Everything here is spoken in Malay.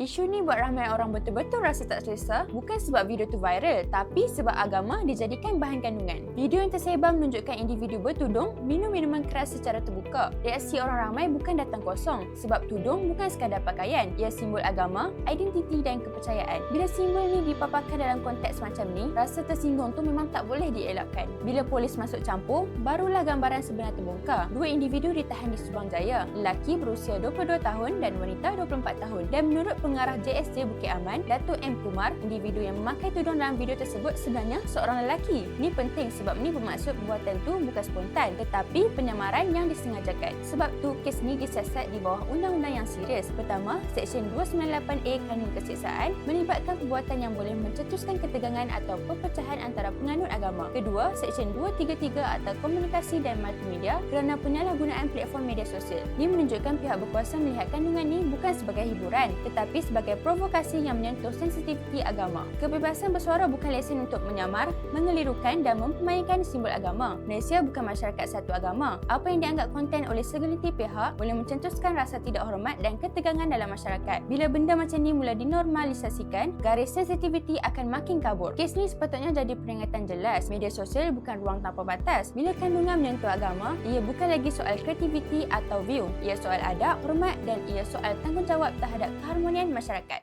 Isu ni buat ramai orang betul-betul rasa tak selesa bukan sebab video tu viral, tapi sebab agama dijadikan bahan kandungan. Video yang tersebar menunjukkan individu bertudung minum minuman keras secara terbuka. Reaksi orang ramai bukan datang kosong sebab tudung bukan sekadar pakaian, ia simbol agama, identiti dan kepercayaan. Bila simbol ni dipaparkan dalam konteks macam ni, rasa tersinggung tu memang tak boleh dielakkan. Bila polis masuk campur, barulah gambaran sebenar terbongkar. Dua individu ditahan di Subang Jaya, lelaki berusia 22 tahun dan wanita 24 tahun. Dan menurut pengarah JSJ Bukit Aman, Datuk M. Kumar, individu yang memakai tudung dalam video tersebut sebenarnya seorang lelaki. Ini penting sebab ni bermaksud perbuatan tu bukan spontan tetapi penyamaran yang disengajakan. Sebab tu kes ni disiasat di bawah undang-undang yang serius. Pertama, Seksyen 298A Kanun Keseksaan melibatkan perbuatan yang boleh mencetuskan ketegangan atau perpecahan antara penganut agama. Kedua, Seksyen 233 atau Komunikasi dan Multimedia kerana penyalahgunaan platform media sosial. Ini menunjukkan pihak berkuasa melihat kandungan ni bukan sebagai hiburan tetapi sebagai provokasi yang menyentuh sensitiviti agama. Kebebasan bersuara bukan lesen untuk menyamar, mengelirukan dan mempermainkan simbol agama. Malaysia bukan masyarakat satu agama. Apa yang dianggap konten oleh segelintir pihak boleh mencetuskan rasa tidak hormat dan ketegangan dalam masyarakat. Bila benda macam ni mula dinormalisasikan, garis sensitiviti akan makin kabur. Kes ni sepatutnya jadi peringatan jelas. Media sosial bukan ruang tanpa batas. Bila kandungan menyentuh agama, ia bukan lagi soal kreativiti atau view. Ia soal adab, hormat dan ia soal tanggungjawab terhadap keharmonian masyarakat.